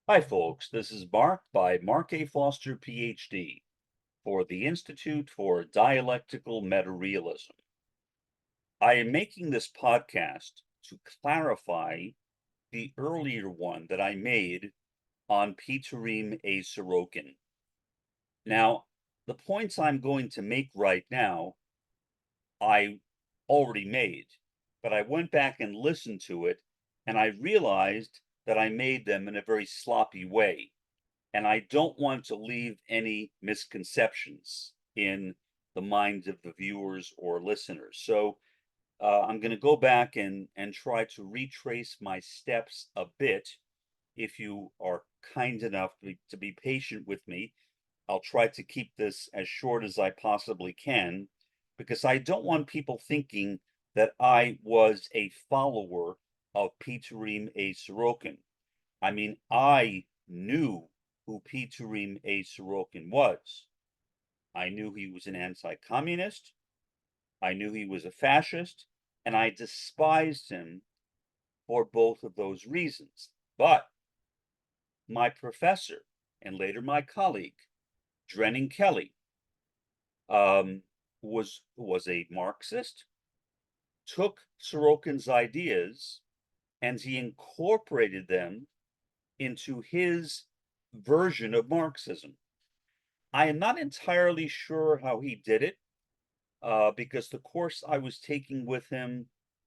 Hi, folks. This is Mark by Mark A. Foster, Ph.D., for the Institute for Dialectical Meta-Realism. I am making this podcast to clarify the earlier one that I made on Pterim A. Sorokin. Now, the points I'm going to make right now, I already made, but I went back and listened to it, and I realized that I made them in a very sloppy way. And I don't want to leave any misconceptions in the minds of the viewers or listeners. So I'm going to go back and try to retrace my steps a bit. If you are kind enough to be patient with me, I'll try to keep this as short as I possibly can, because I don't want people thinking that I was a follower of Pterim A. Sorokin. I mean, I knew who Pterim A. Sorokin was. I knew he was an anti-communist, I knew he was a fascist, and I despised him for both of those reasons. But my professor, and later my colleague, Drennan Kelly, was a Marxist, took Sorokin's ideas, and he incorporated them into his version of Marxism. I am not entirely sure how he did it, because the course I was taking with him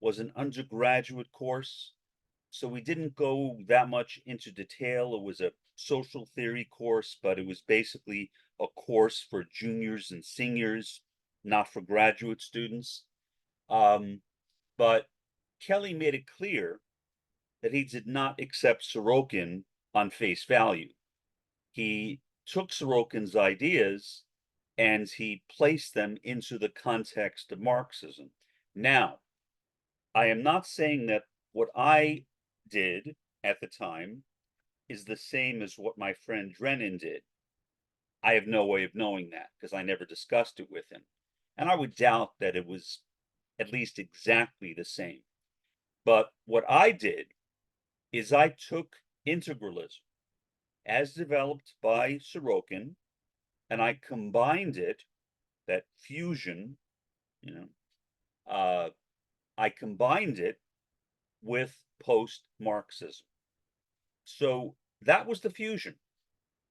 was an undergraduate course, so we didn't go that much into detail. It was a social theory course, but it was basically a course for juniors and seniors, not for graduate students. But Kelly made it clear that he did not accept Sorokin on face value. He took Sorokin's ideas and he placed them into the context of Marxism. Now, I am not saying that what I did at the time is the same as what my friend Drennan did. I have no way of knowing that because I never discussed it with him. And I would doubt that it was at least exactly the same. But what I did is I took integralism as developed by Sorokin, and I combined it, that fusion, you know, I combined it with post-Marxism. So that was the fusion,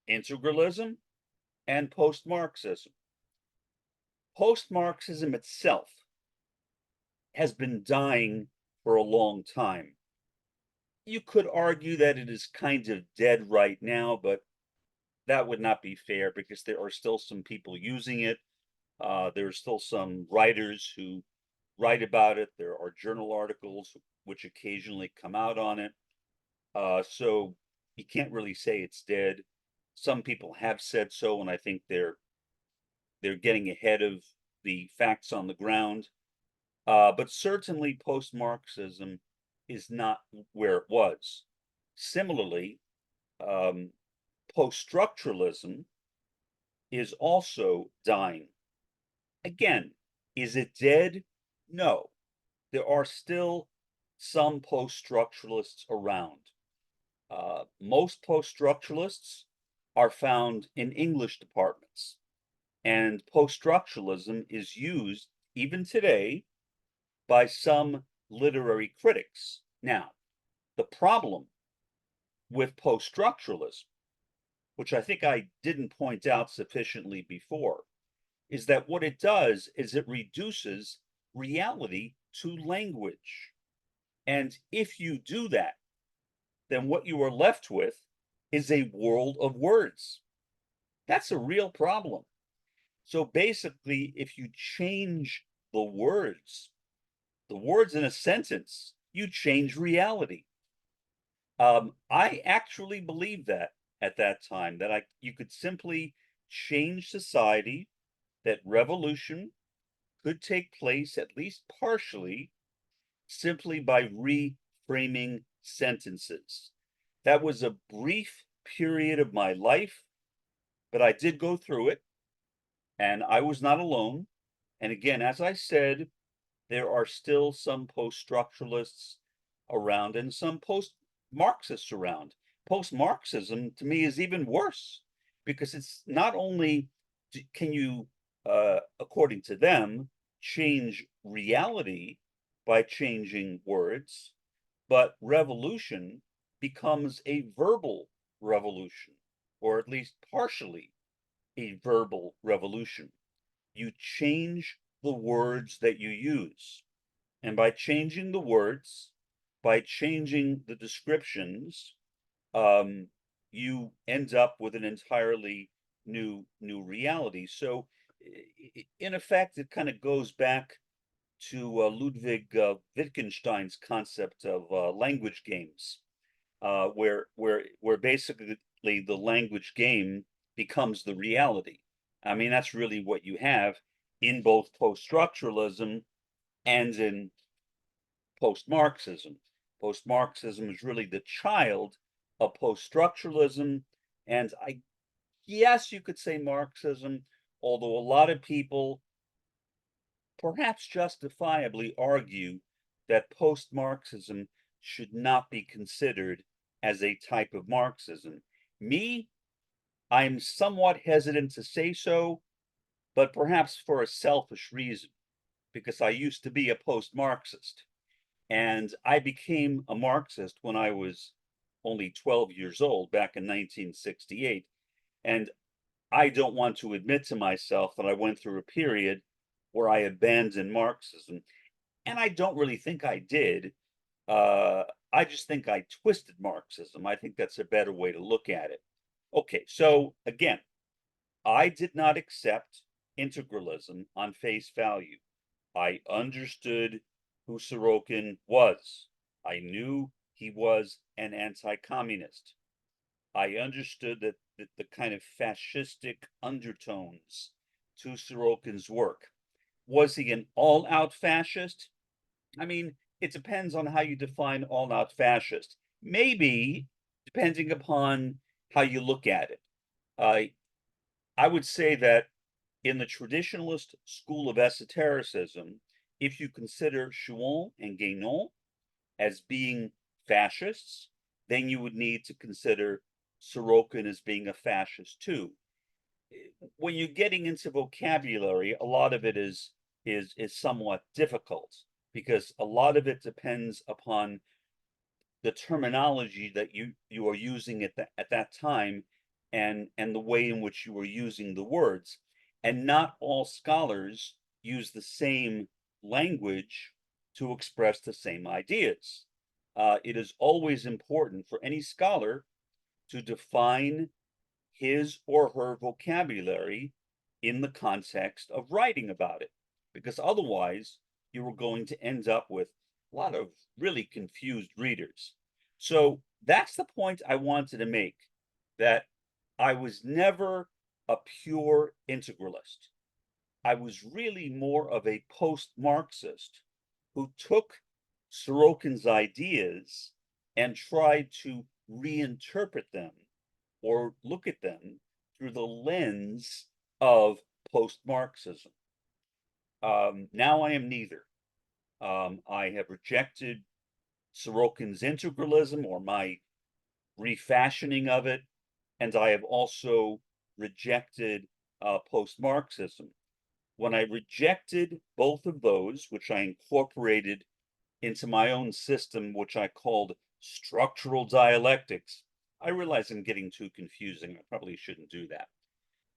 integralism and post-Marxism. Post-Marxism itself has been dying for a long time. You could argue that it is kind of dead right now, but that would not be fair because there are still some people using it. There are still some writers who write about it. There are journal articles which occasionally come out on it. So you can't really say it's dead. Some people have said so, and I think they're getting ahead of the facts on the ground. But certainly post-Marxism is not where it was. Similarly, um, post-structuralism is also dying. Again, is it dead? No. There are still some post-structuralists around. Most post-structuralists are found in English departments, and post-structuralism is used even today by some literary critics. Now, the problem with post-structuralism, which I think I didn't point out sufficiently before, is that what it does is it reduces reality to language. And if you do that, then what you are left with is a world of words. That's a real problem. So basically, if you change the words in a sentence, you change reality. I actually believed that at that time, that you could simply change society, that revolution could take place, at least partially, simply by reframing sentences. That was a brief period of my life, but I did go through it, and I was not alone. And again, as I said, there are still some post-structuralists around and some post-Marxists around. post-Marxism to me is even worse because it's not only can you, according to them, change reality by changing words, but revolution becomes a verbal revolution, or at least partially a verbal revolution. You change the words that you use. And by changing the words, by changing the descriptions, um, you end up with an entirely new reality. So, in effect, it kind of goes back to Ludwig Wittgenstein's concept of language games, where basically the language game becomes the reality. I mean, that's really what you have in both post-structuralism and in post-Marxism. Post-Marxism is really the child of post-structuralism, and I guess you could say Marxism, although a lot of people perhaps justifiably argue that post-Marxism should not be considered as a type of Marxism. Me, I'm somewhat hesitant to say so, but perhaps for a selfish reason, because I used to be a post-Marxist. And I became a Marxist when I was only 12 years old back in 1968. And I don't want to admit to myself that I went through a period where I abandoned Marxism. And I don't really think I did. I just think I twisted Marxism. I think that's a better way to look at it. Okay, so again, I did not accept integralism on face value. I understood who Sorokin was. I knew he was an anti-communist. I understood that the kind of fascistic undertones to Sorokin's work. Was he an all-out fascist? I mean, it depends on how you define all-out fascist. Maybe, depending upon how you look at it. I would say that in the traditionalist school of esotericism, if you consider Chouin and Guénon as being fascists, then you would need to consider Sorokin as being a fascist too. When you're getting into vocabulary, a lot of it is somewhat difficult because a lot of it depends upon the terminology that you are using at that time and the way in which you are using the words. And not all scholars use the same language to express the same ideas. It is always important for any scholar to define his or her vocabulary in the context of writing about it, because otherwise you are going to end up with a lot of really confused readers. So that's the point I wanted to make, that I was never a pure integralist. I was really more of a post-Marxist who took Sorokin's ideas and tried to reinterpret them or look at them through the lens of post-Marxism. Now I am neither. I have rejected Sorokin's integralism or my refashioning of it, and I have also rejected post-Marxism. When I rejected both of those, which I incorporated into my own system, which I called structural dialectics, I realize I'm getting too confusing. I probably shouldn't do that.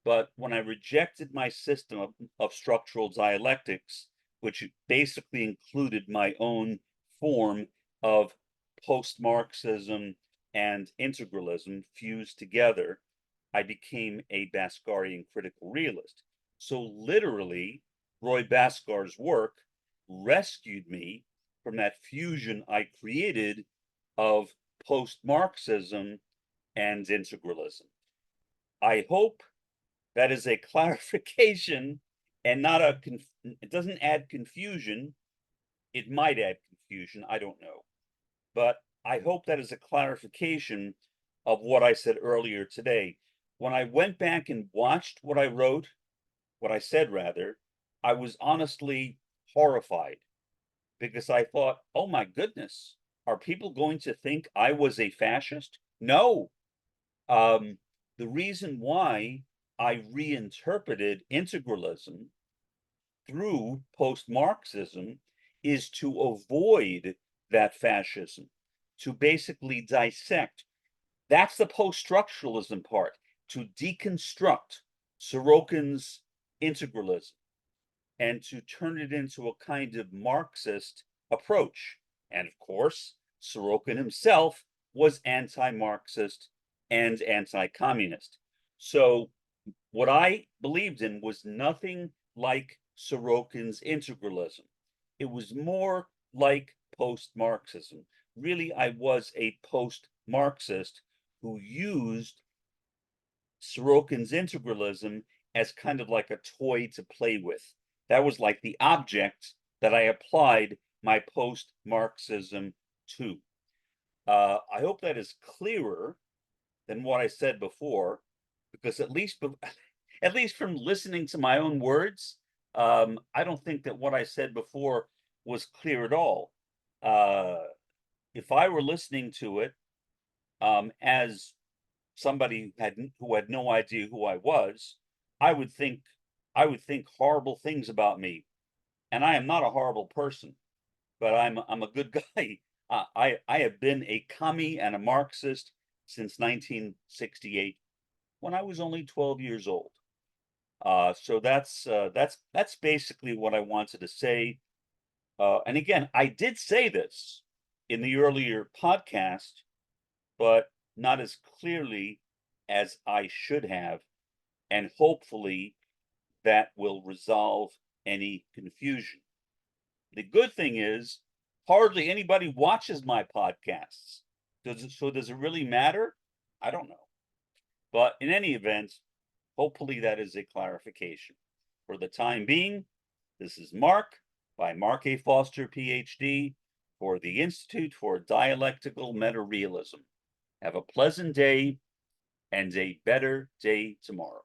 But when I rejected my system of structural dialectics, which basically included my own form of post-Marxism and integralism fused together, I became a Bhaskarian critical realist. So literally, Roy Bhaskar's work rescued me from that fusion I created of post-Marxism and integralism. I hope that is a clarification and not it doesn't add confusion. It might add confusion, I don't know. But I hope that is a clarification of what I said earlier today. When I went back and watched what I wrote, what I said rather, I was honestly horrified because I thought, oh my goodness, are people going to think I was a fascist? No, the reason why I reinterpreted integralism through post-Marxism is to avoid that fascism, to basically dissect. That's the post-structuralism part, to deconstruct Sorokin's integralism and to turn it into a kind of Marxist approach. And of course, Sorokin himself was anti-Marxist and anti-communist. So what I believed in was nothing like Sorokin's integralism. It was more like post-Marxism. Really, I was a post-Marxist who used Sorokin's integralism as kind of like a toy to play with. That was like the object that I applied my post-Marxism to. I hope that is clearer than what I said before, because at least from listening to my own words, I don't think that what I said before was clear at all. If I were listening to it as somebody who had no idea who I was, I would think horrible things about me, and I am not a horrible person, but I'm a good guy. I have been a commie and a Marxist since 1968, when I was only 12 years old. So that's basically what I wanted to say. And again, I did say this in the earlier podcast, but not as clearly as I should have, and hopefully that will resolve any confusion. The good thing is, hardly anybody watches my podcasts. Does it really matter? I don't know. But in any event, hopefully that is a clarification. For the time being, this is Mark by Mark A. Foster, Ph.D., for the Institute for Dialectical Meta-Realism. Have a pleasant day and a better day tomorrow.